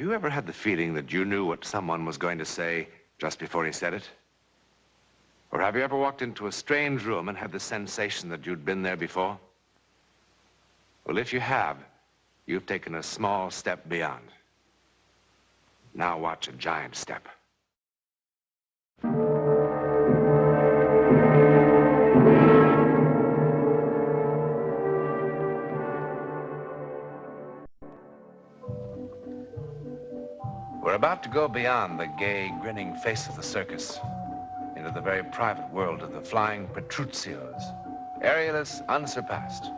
Have you ever had the feeling that you knew what someone was going to say just before he said it? Or have you ever walked into a strange room and had the sensation that you'd been there before? Well, if you have, you've taken a small step beyond. Now watch a giant step. We're about to go beyond the gay, grinning face of the circus into the very private world of the flying Petruccios, aerialists unsurpassed.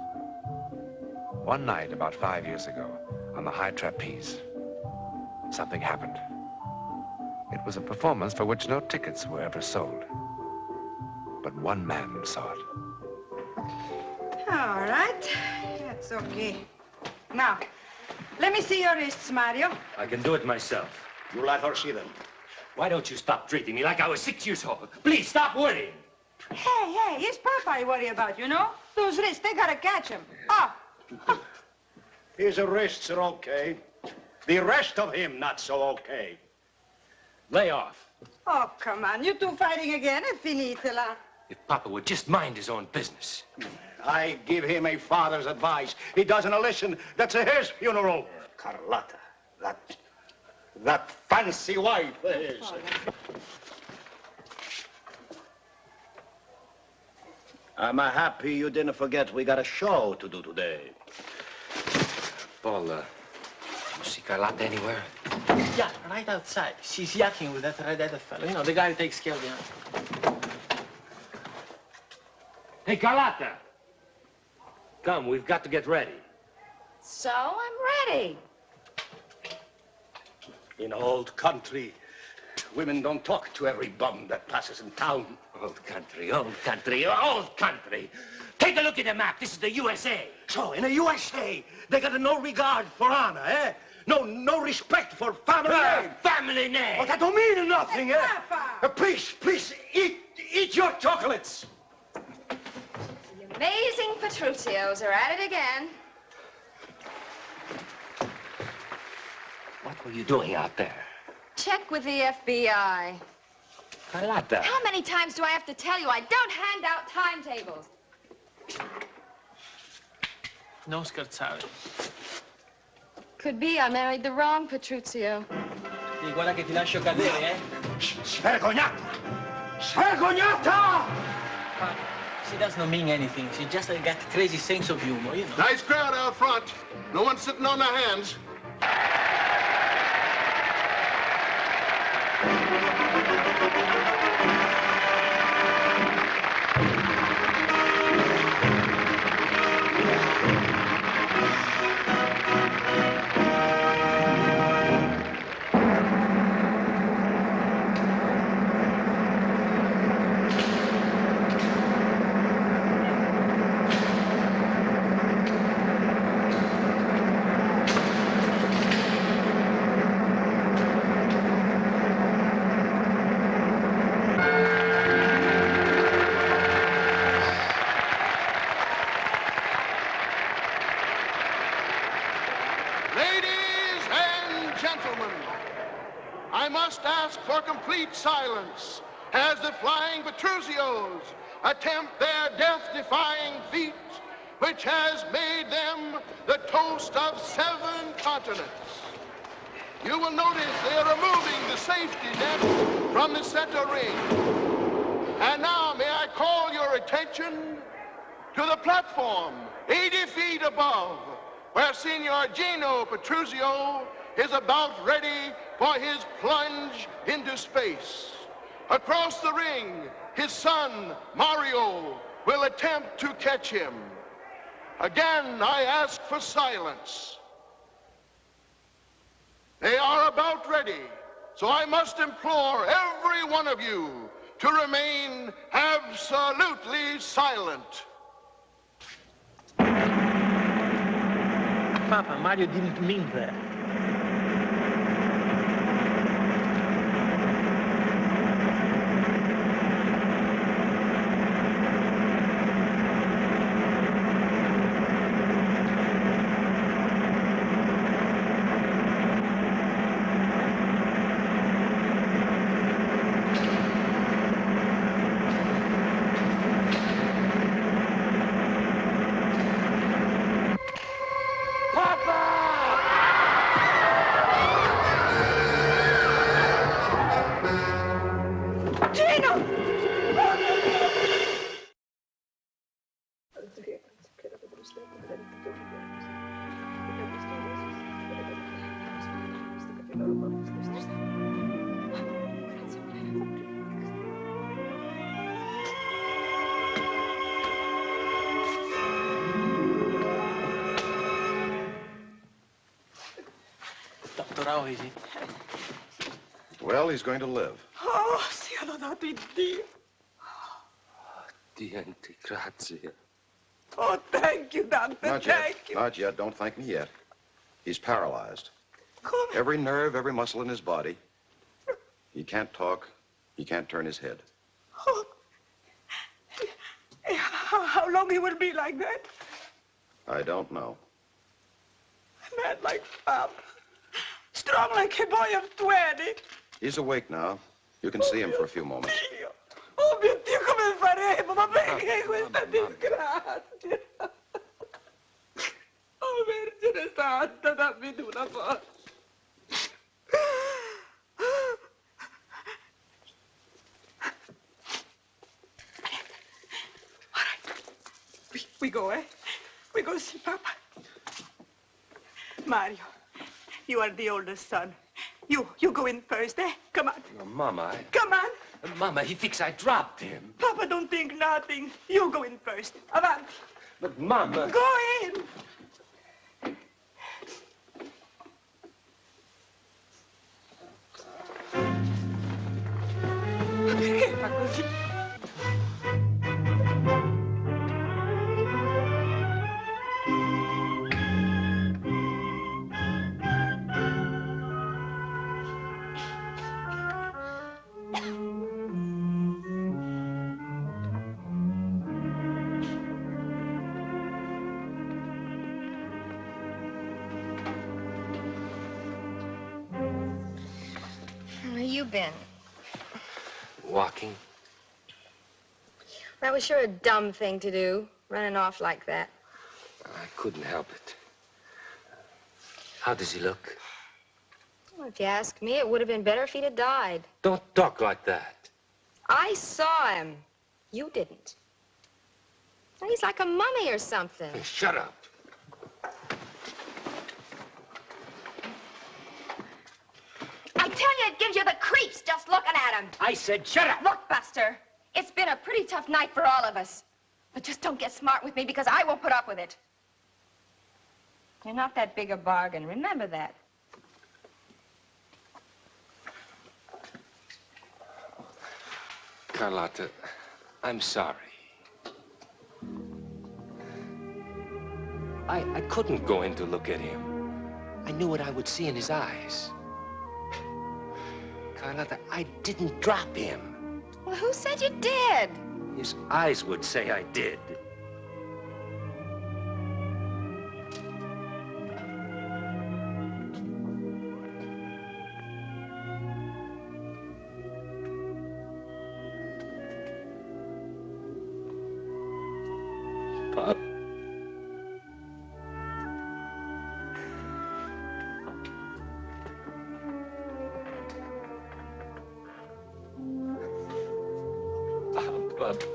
One night, about 5 years ago, on the high trapeze, something happened. It was a performance for which no tickets were ever sold. But one man saw it. All right, that's okay. Now, let me see your wrists, Mario. I can do it myself. You let her see them. Why don't you stop treating me like I was 6 years old? Please, stop worrying. Hey, it's Papa I worry about, you know? Those wrists, they gotta catch him. Oh. His wrists are okay. The rest of him, not so okay. Lay off. Oh, come on. You two fighting again? È finitela. If Papa would just mind his own business. I give him a father's advice. He doesn't listen. That's his funeral. Carlotta, that fancy wife of his. I'm happy you didn't forget we got a show to do today. Paul, you see Carlotta anywhere? Yeah, right outside. She's yakking with that red-headed fellow. You know, the guy who takes care of you. Hey, Carlotta! Come, we've got to get ready. So, I'm ready. In old country, women don't talk to every bum that passes in town. Old country, old country, old country. Take a look at the map. This is the USA. So, in the USA, they got no regard for honor, eh? No respect for family name. Family name. Oh, that don't mean nothing, Hey, eh? Papa. Please, eat your chocolates. The amazing Petruccios are at it again. What were you doing out there? Check with the FBI. Carlotta. How many times do I have to tell you I don't hand out timetables? Non scherzare. Could be I married the wrong Petruccio. Sì, guarda che ti lascio cadere, eh? Svergognata! Svergognata! She doesn't mean anything. She just got a crazy sense of humor, you know. Nice crowd out front. No one's sitting on their hands. Silence as the flying Petruccios attempt their death-defying feat, which has made them the toast of 7 continents. You will notice they are removing the safety net from the center ring. And now may I call your attention to the platform 80 feet above, where Signor Gino Petruccio is about ready for his plunge into space. Across the ring, his son, Mario, will attempt to catch him. Again, I ask for silence. They are about ready, so I must implore every one of you to remain absolutely silent. Papa, Mario didn't mean that. How is he? Well, he's going to live. Oh, sia lodato il Dio. Niente, grazie. Oh, thank you, doctor. Not yet. Thank you. Not yet. Don't thank me yet. He's paralyzed. Come. Every nerve, every muscle in his body. He can't talk. He can't turn his head. Oh. How long he will be like that? I don't know. Man like Pop. Strong like a boy of 20. He's awake now. You can see him for a few moments. Dio. Oh, mio Dio, come faremo? Ma perché questa disgrazia? Oh, Vergine Santa, dammi tu una forza. All right. We go, eh? We go see Papa. Mario, you are the oldest son. You go in first, eh? Come on. Oh, Mama, Come on. Mama, he thinks I dropped him. Papa don't think nothing. You go in first. Avanti. But, Mama... Go in. Perché fa così? Where you been? Walking? That was sure a dumb thing to do, running off like that. I couldn't help it. How does he look? Well, if you ask me, it would have been better if he'd have died. Don't talk like that. I saw him. You didn't. He's like a mummy or something. Hey, shut up. I tell you, it gives you the creeps just looking at him. I said shut up. Look, Buster, it's been a pretty tough night for all of us. But just don't get smart with me because I won't put up with it. You're not that big a bargain. Remember that. Carlotta, I'm sorry. I couldn't go in to look at him. I knew what I would see in his eyes. Carlotta, I didn't drop him. Well, who said you did? His eyes would say I did. Pop.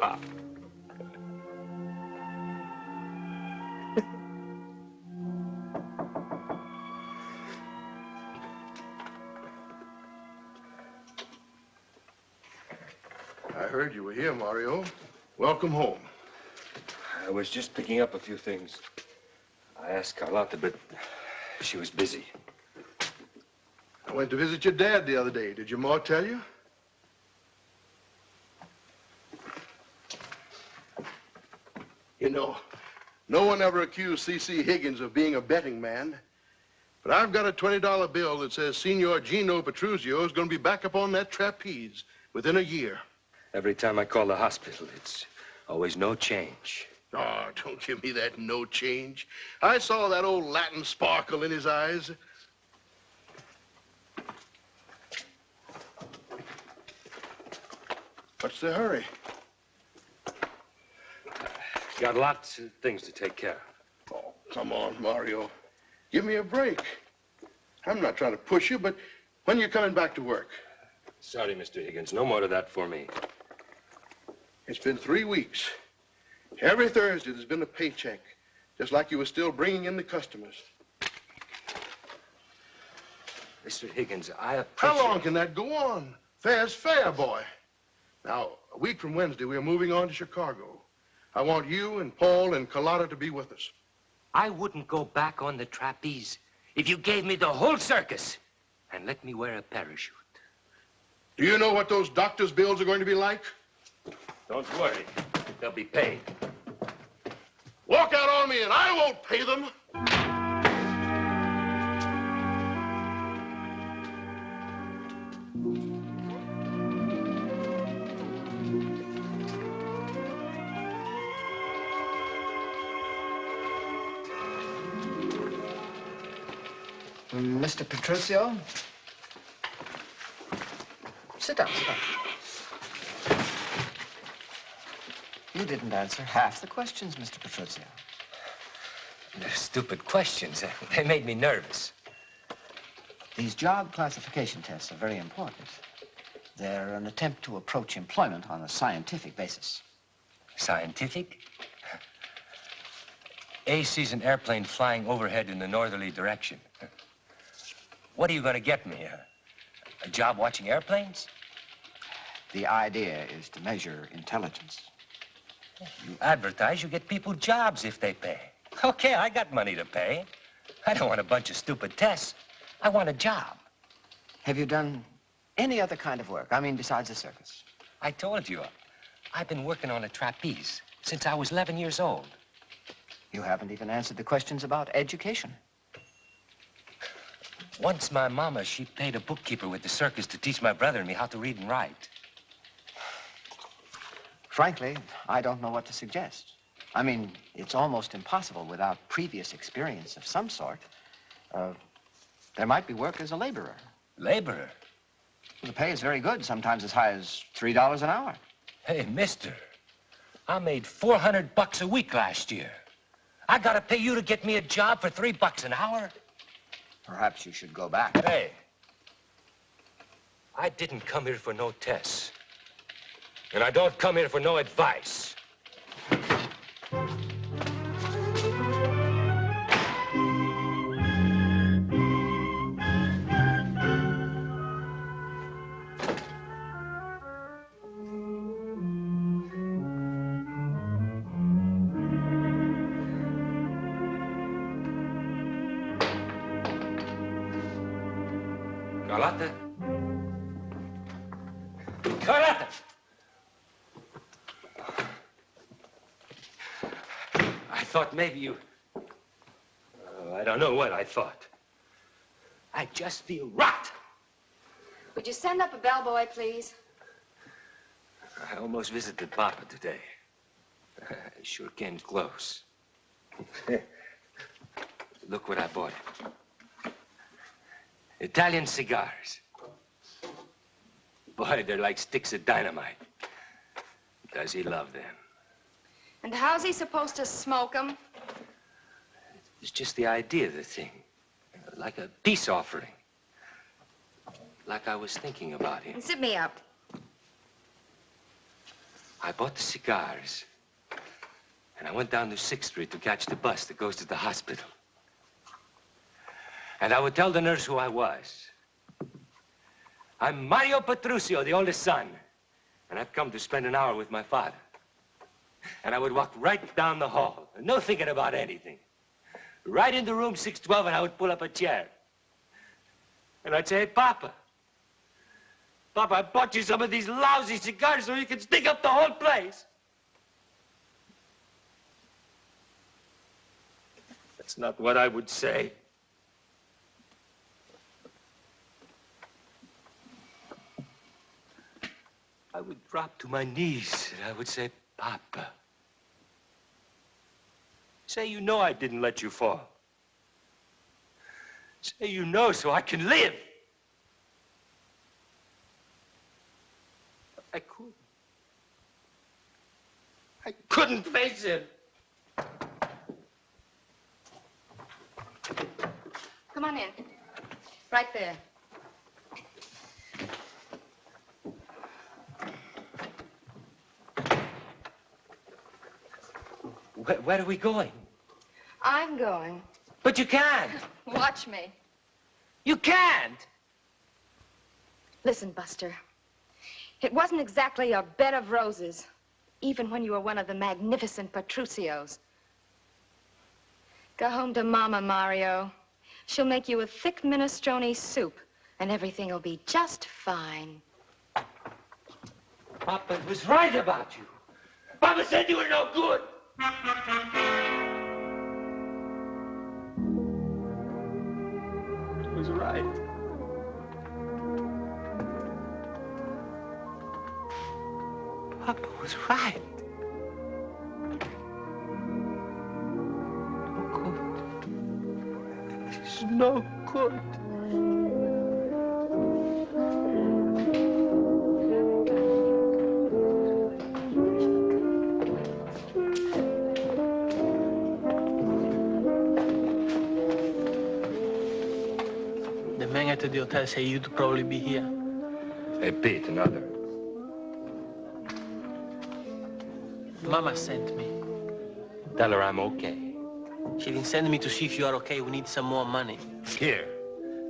Pop. I heard you were here, Mario. Welcome home. I was just picking up a few things. I asked Carlotta, but she was busy. I went to visit your dad the other day. Did your ma tell you? You know, no one ever accused C.C. Higgins of being a betting man. But I've got a $20 bill that says Signor Gino Petruzio is going to be back up on that trapeze within a year. Every time I call the hospital, it's always no change. Oh, don't give me that no change. I saw that old Latin sparkle in his eyes. What's the hurry? Got lots of things to take care of. Oh, come on, Mario. Give me a break. I'm not trying to push you, but when you're coming back to work? Sorry, Mr. Higgins. No more of that for me. It's been 3 weeks. Every Thursday there's been a paycheck, just like you were still bringing in the customers. Mr. Higgins, I appreciate... How long can that go on? Fair's fair, boy. Now, a week from Wednesday, we're moving on to Chicago. I want you and Paul and Carlotta to be with us. I wouldn't go back on the trapeze if you gave me the whole circus. and let me wear a parachute. Do you know what those doctor's bills are going to be like? Don't worry. They'll be paid. Walk out on me and I won't pay them. Mr. Petruccio? Sit down, sit down. You didn't answer half the questions, Mr. Petruccio. They're stupid questions. They made me nervous. These job classification tests are very important. They're an attempt to approach employment on a scientific basis. Scientific? A sees an airplane flying overhead in the northerly direction. What are you going to get me? A job watching airplanes? The idea is to measure intelligence. You advertise, you get people jobs if they pay. Okay, I got money to pay. I don't want a bunch of stupid tests. I want a job. Have you done any other kind of work? I mean, besides the circus? I told you, I've been working on a trapeze since I was 11 years old. You haven't even answered the questions about education. Once my mama, she paid a bookkeeper with the circus to teach my brother and me how to read and write. Frankly, I don't know what to suggest. I mean, it's almost impossible without previous experience of some sort. There might be work as a laborer. Laborer? The pay is very good, sometimes as high as $3 an hour. Hey, mister, I made $400 a week last year. I gotta pay you to get me a job for $3 an hour? Perhaps you should go back. Hey, I didn't come here for no tests. And I don't come here for no advice. Carlotta? Carlotta! I thought maybe you... I don't know what I thought. I just feel rot. Would you send up a bellboy, please? I almost visited Papa today. It sure came close. Look what I bought him. Italian cigars. Boy, they're like sticks of dynamite. Does he love them? And how's he supposed to smoke them? It's just the idea of the thing. Like a peace offering. Like I was thinking about him. Sit me up. I bought the cigars. And I went down to 6th Street to catch the bus that goes to the hospital. And I would tell the nurse who I was. I'm Mario Petruccio, the oldest son. And I've come to spend an hour with my father. And I would walk right down the hall, no thinking about anything. Right into room 612, and I would pull up a chair. And I'd say, hey, Papa. Papa, I bought you some of these lousy cigars so you can stick up the whole place. That's not what I would say. I would drop to my knees and I would say, Papa. Say you know I didn't let you fall. Say you know so I can live. I couldn't. I couldn't face him. Come on in. Right there. Where are we going? I'm going. But you can't. Watch me. You can't. Listen, Buster. It wasn't exactly a bed of roses, even when you were one of the magnificent Petruccios. Go home to Mama, Mario. She'll make you a thick minestrone soup And everything will be just fine. Papa was right about you. Papa said you were no good. He was right. Papa was right. No good. It's no good. The man at the hotel said you'd probably be here. Hey, Pete, another. Mama sent me. Tell her I'm okay. She didn't send me to see if you are okay. We need some more money. Here.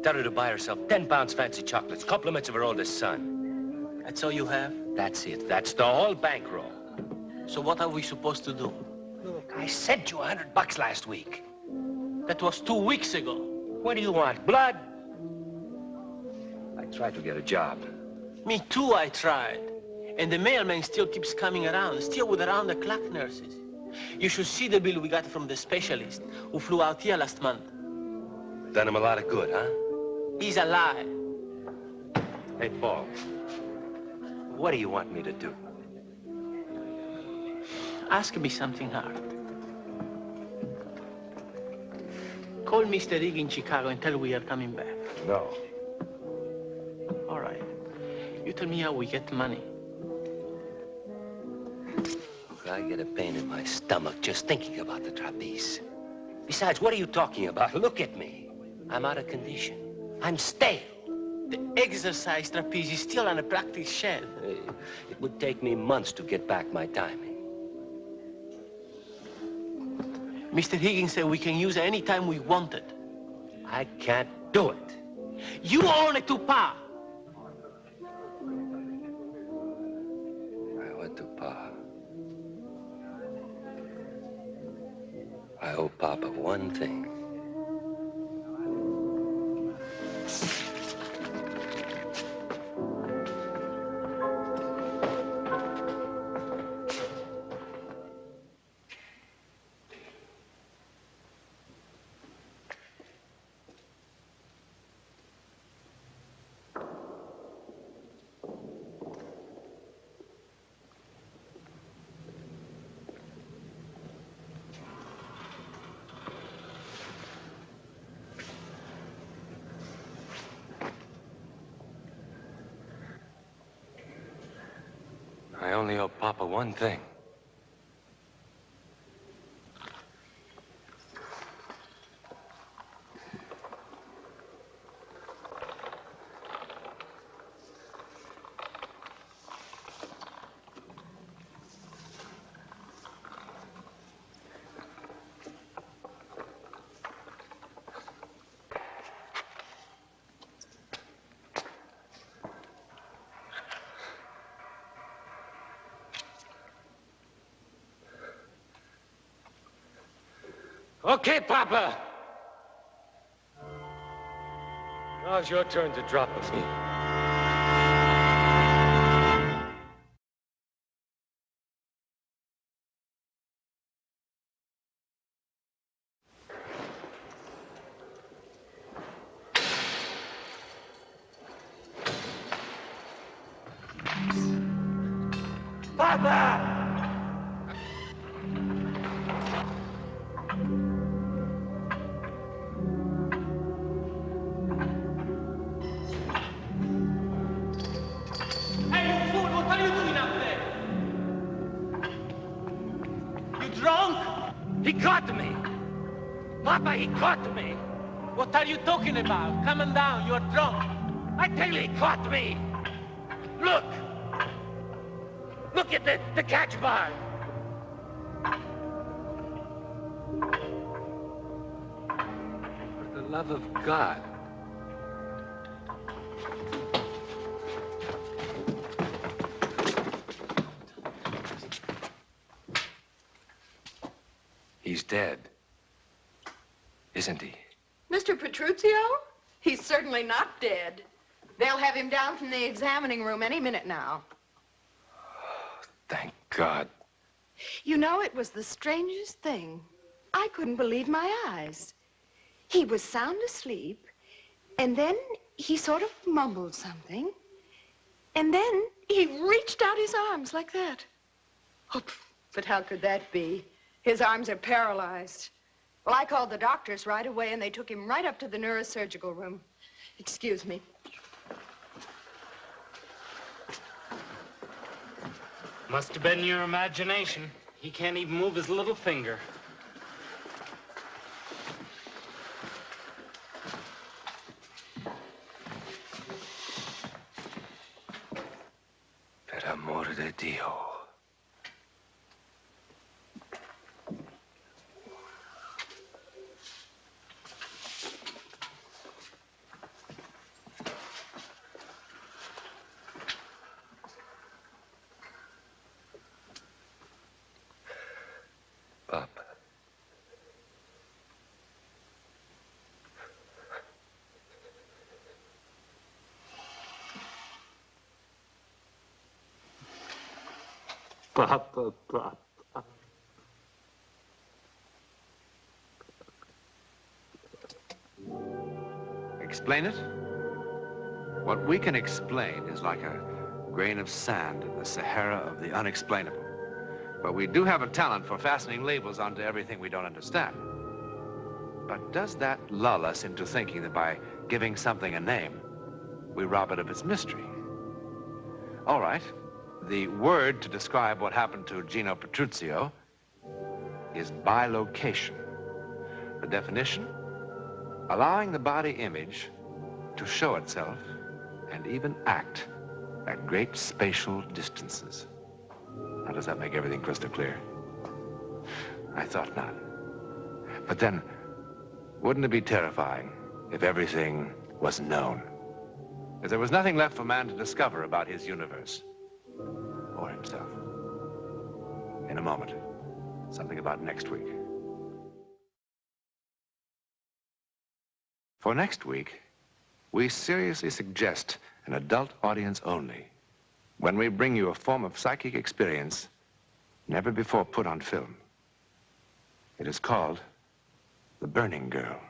Tell her to buy herself 10 pounds fancy chocolates, compliments of her oldest son. That's all you have? That's it. That's the whole bankroll. So what are we supposed to do? Look, I sent you $100 last week. That was 2 weeks ago. What do you want, blood? I tried to get a job. Me too, I tried. And the mailman still keeps coming around, still with around-the-clock nurses. You should see the bill we got from the specialist who flew out here last month. Done him a lot of good, huh? He's alive. Hey, Paul. What do you want me to do? Ask me something hard. Call Mr. Rigg in Chicago and tell him we are coming back. No. All right. You tell me how we get money. I get a pain in my stomach just thinking about the trapeze. Besides, what are you talking about? Look at me. I'm out of condition. I'm stale. The exercise trapeze is still on a practice shed. It would take me months to get back my timing. Mr. Higgins said we can use it any time we want it. I can't do it. You own it to Pa. I went to Pa. I owe Papa one thing. I only owe Papa one thing. Okay, Papa. Now it's your turn to drop me. Papa! He caught me. Papa, he caught me. What are you talking about? Come on down, you are drunk. I tell you, he caught me. Look. Look at the catch bar. For the love of God. He's dead, isn't he? Mr. Petruzio? He's certainly not dead. They'll have him down from the examining room any minute now. Thank God. You know, it was the strangest thing. I couldn't believe my eyes. He was sound asleep, and then he sort of mumbled something, and then he reached out his arms like that. Oh, but how could that be? His arms are paralyzed. Well, I called the doctors right away, and they took him right up to the neurosurgical room. Excuse me. Must have been your imagination. He can't even move his little finger. Per amor de Dio. Papa. Papa, Papa. Explain it? What we can explain is like a grain of sand in the Sahara of the unexplainable. But we do have a talent for fastening labels onto everything we don't understand. But does that lull us into thinking that by giving something a name, we rob it of its mystery? All right, the word to describe what happened to Gino Petruccio is bilocation. The definition? Allowing the body image to show itself and even act at great spatial distances. Now, does that make everything crystal clear? I thought not. But then, wouldn't it be terrifying if everything was known? If there was nothing left for man to discover about his universe or himself? In a moment, something about next week. For next week, we seriously suggest an adult audience only when we bring you a form of psychic experience never before put on film. It is called The Burning Girl.